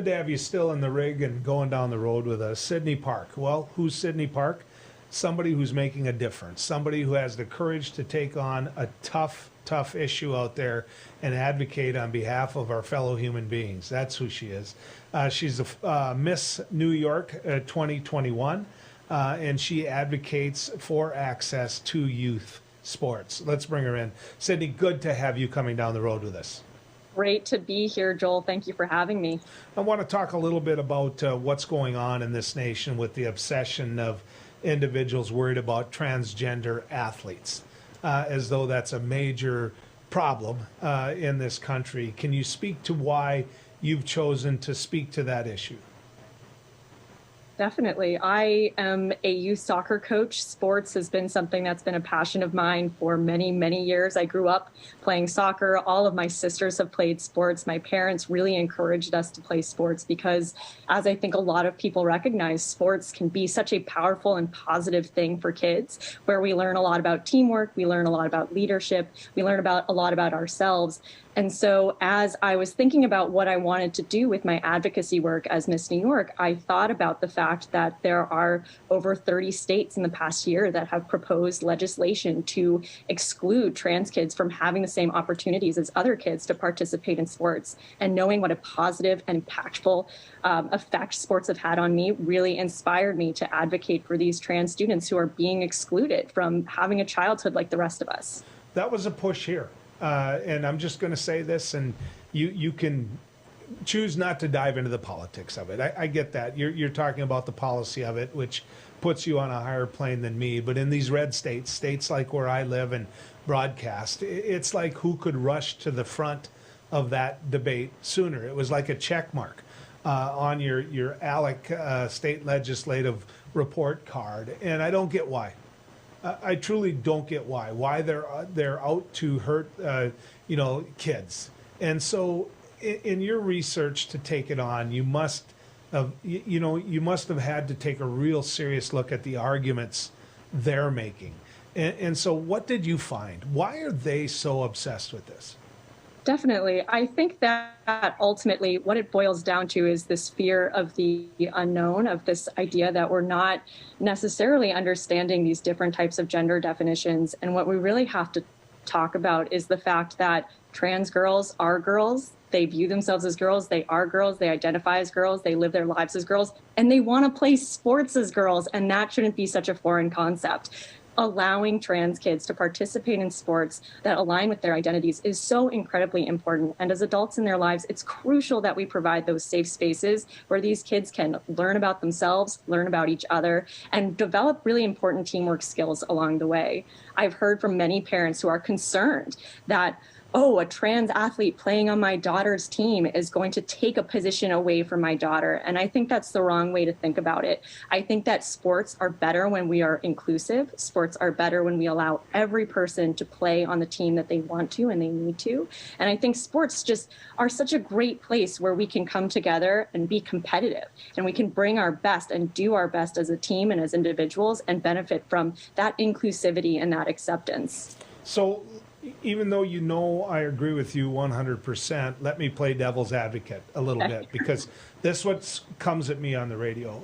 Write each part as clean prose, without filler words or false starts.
good to have you still in the rig and going down the road with us. Sydney Park. Well, who's Sydney Park? Somebody who's making a difference. Somebody who has the courage to take on a tough issue out there and advocate on behalf of our fellow human beings. That's who she is. She's a Miss New York 2021, and she advocates for access to youth sports. Let's bring her in. Sydney, good to have you coming down the road with us. Great to be here, Joel. Thank you for having me. I want to talk a little bit about what's going on in this nation with the obsession of individuals worried about transgender athletes, as though that's a major problem in this country. Can you speak to why you've chosen to speak to that issue? Definitely. I am a youth soccer coach. Sports has been something that's been a passion of mine for many, many years. I grew up playing soccer. All of my sisters have played sports. My parents really encouraged us to play sports because, as I think a lot of people recognize, sports can be such a powerful and positive thing for kids, where we learn a lot about teamwork, we learn a lot about leadership, we learn a lot about ourselves. And so as I was thinking about what I wanted to do with my advocacy work as Miss New York, I thought about the fact that there are over 30 states in the past year that have proposed legislation to exclude trans kids from having the same opportunities as other kids to participate in sports. And knowing what a positive and impactful effect sports have had on me really inspired me to advocate for these trans students who are being excluded from having a childhood like the rest of us. That was a push here. And I'm just going to say this, and you can choose not to dive into the politics of it. I get that. You're talking about the policy of it, which puts you on a higher plane than me. But in these red states like where I live and broadcast, it's like who could rush to the front of that debate sooner. It was like a check mark on your ALEC state legislative report card. And I don't get why. I truly don't get why they're out to hurt kids. And so in your research to take it on, you must have had to take a real serious look at the arguments they're making. And so what did you find? Why are they so obsessed with this? Definitely. I think that ultimately what it boils down to is this fear of the unknown, of this idea that we're not necessarily understanding these different types of gender definitions. And what we really have to talk about is the fact that trans girls are girls. They view themselves as girls. They are girls. They identify as girls. They live their lives as girls. And they want to play sports as girls. And that shouldn't be such a foreign concept. Allowing trans kids to participate in sports that align with their identities is so incredibly important. And as adults in their lives, it's crucial that we provide those safe spaces where these kids can learn about themselves, learn about each other, and develop really important teamwork skills along the way. I've heard from many parents who are concerned that a trans athlete playing on my daughter's team is going to take a position away from my daughter. And I think that's the wrong way to think about it. I think that sports are better when we are inclusive. Sports are better when we allow every person to play on the team that they want to and they need to. And I think sports just are such a great place where we can come together and be competitive, and we can bring our best and do our best as a team and as individuals and benefit from that inclusivity and that acceptance. So even though I agree with you 100%, let me play devil's advocate a little bit, because this what comes at me on the radio.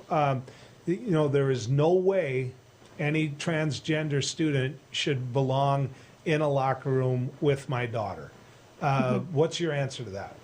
There is no way any transgender student should belong in a locker room with my daughter. What's your answer to that?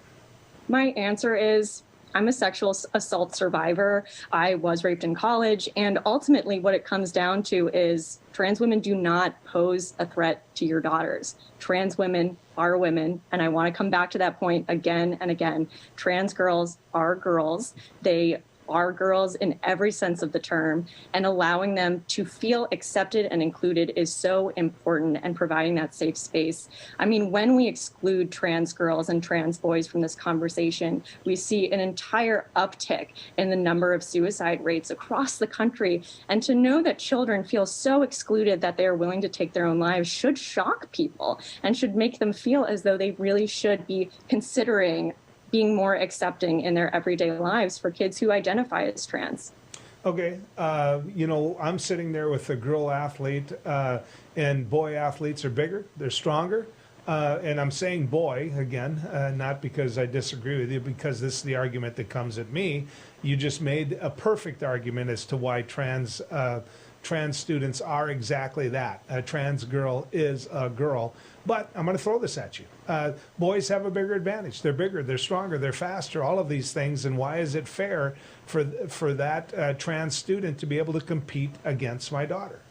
My answer is, I'm a sexual assault survivor. I was raped in college. And ultimately, what it comes down to is trans women do not pose a threat to your daughters. Trans women are women. And I want to come back to that point again and again. Trans girls are girls. They are girls in every sense of the term, and allowing them to feel accepted and included is so important, and providing that safe space. I mean, when we exclude trans girls and trans boys from this conversation, we see an entire uptick in the number of suicide rates across the country. And to know that children feel so excluded that they are willing to take their own lives should shock people and should make them feel as though they really should be considering being more accepting in their everyday lives for kids who identify as trans. Okay, I'm sitting there with a girl athlete, and boy athletes are bigger, they're stronger, and I'm saying boy again, not because I disagree with you, because this is the argument that comes at me. You just made a perfect argument as to why trans students are exactly that. A trans girl is a girl. But I'm going to throw this at you. Boys have a bigger advantage. They're bigger, they're stronger, they're faster, all of these things. And why is it fair for that trans student to be able to compete against my daughter?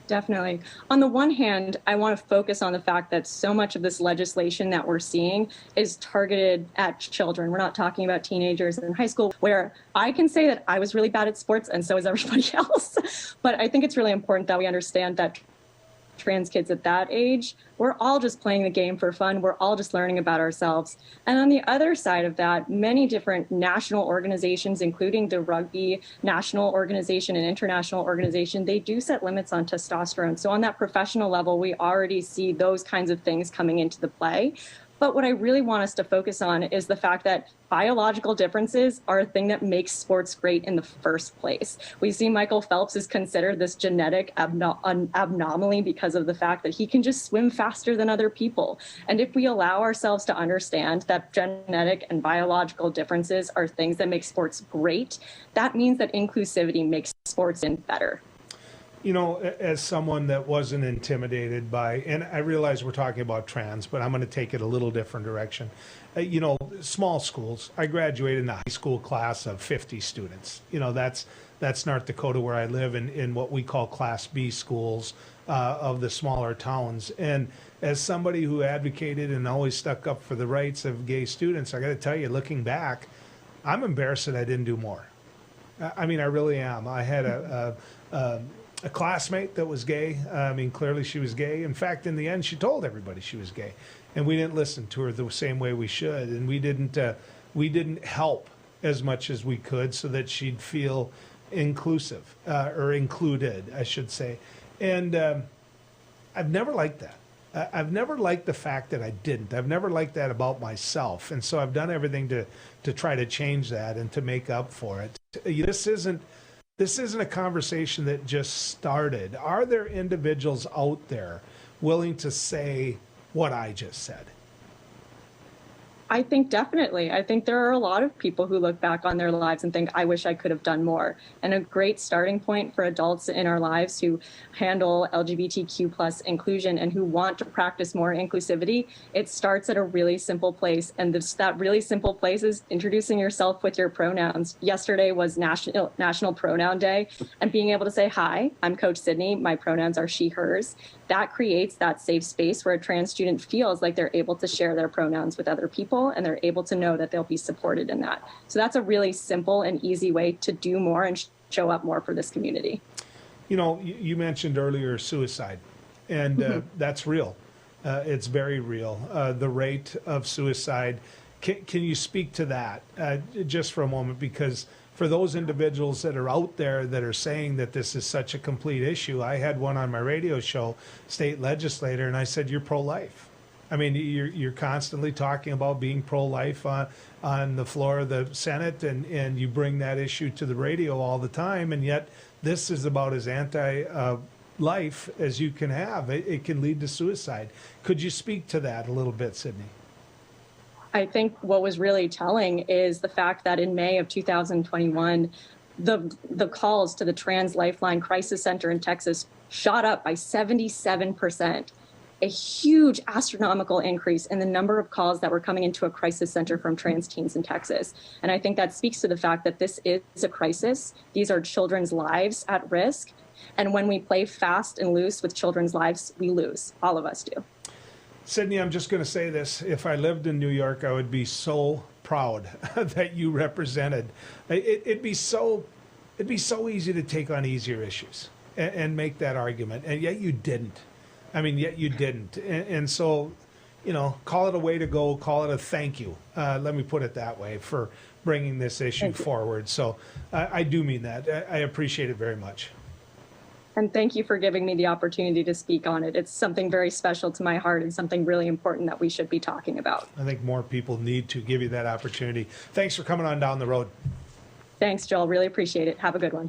Definitely. On the one hand, I want to focus on the fact that so much of this legislation that we're seeing is targeted at children. We're not talking about teenagers in high school, where I can say that I was really bad at sports and so is everybody else. But I think it's really important that we understand that trans kids at that age, we're all just playing the game for fun. We're all just learning about ourselves. And on the other side of that, many different national organizations, including the Rugby National Organization and International Organization, they do set limits on testosterone. So on that professional level, we already see those kinds of things coming into the play. But what I really want us to focus on is the fact that biological differences are a thing that makes sports great in the first place. We see Michael Phelps is considered this genetic anomaly because of the fact that he can just swim faster than other people. And if we allow ourselves to understand that genetic and biological differences are things that make sports great, that means that inclusivity makes sports better. You know, as someone that wasn't intimidated by, and I realize we're talking about trans, but I'm going to take it a little different direction. You know, small schools. I graduated in a high school class of 50 students. You know, that's North Dakota where I live, in what we call Class B schools of the smaller towns. And as somebody who advocated and always stuck up for the rights of gay students, I got to tell you, looking back, I'm embarrassed that I didn't do more. I mean, I really am. I had a classmate that was gay. I mean, clearly she was gay. In fact, in the end, she told everybody she was gay, and we didn't listen to her the same way we should, and we didn't help as much as we could so that she'd feel inclusive or included, I should say. And I've never liked that. I've never liked the fact that I didn't. I've never liked that about myself, and so I've done everything to try to change that and to make up for it. This isn't a conversation that just started. Are there individuals out there willing to say what I just said? I think definitely. I think there are a lot of people who look back on their lives and think, I wish I could have done more. And a great starting point for adults in our lives who handle LGBTQ plus inclusion and who want to practice more inclusivity, it starts at a really simple place. And that really simple place is introducing yourself with your pronouns. Yesterday was National Pronoun Day, and being able to say, hi, I'm Coach Sydney. My pronouns are she, hers. That creates that safe space where a trans student feels like they're able to share their pronouns with other people, and they're able to know that they'll be supported in that. So that's a really simple and easy way to do more and show up more for this community. You know, you mentioned earlier suicide, and that's real. It's very real. The rate of suicide, can you speak to that just for a moment? Because for those individuals that are out there that are saying that this is such a complete issue, I had one on my radio show, state legislator, and I said, you're pro-life. I mean, you're constantly talking about being pro-life on the floor of the Senate, and you bring that issue to the radio all the time, and yet this is about as anti-life as you can have. It can lead to suicide. Could you speak to that a little bit, Sydney? I think what was really telling is the fact that in May of 2021, the calls to the Trans Lifeline Crisis Center in Texas shot up by 77%, a huge astronomical increase in the number of calls that were coming into a crisis center from trans teens in Texas. And I think that speaks to the fact that this is a crisis. These are children's lives at risk. And when we play fast and loose with children's lives, we lose. All of us do. Sydney, I'm just going to say this. If I lived in New York, I would be so proud that you represented. It'd be so easy to take on easier issues and make that argument, and yet you didn't. I mean, yet you didn't. And so, you know, call it a way to go, call it a thank you. Let me put it that way, for bringing this issue forward. So I do mean that. I appreciate it very much. And thank you for giving me the opportunity to speak on it. It's something very special to my heart and something really important that we should be talking about. I think more people need to give you that opportunity. Thanks for coming on down the road. Thanks, Joel. Really appreciate it. Have a good one.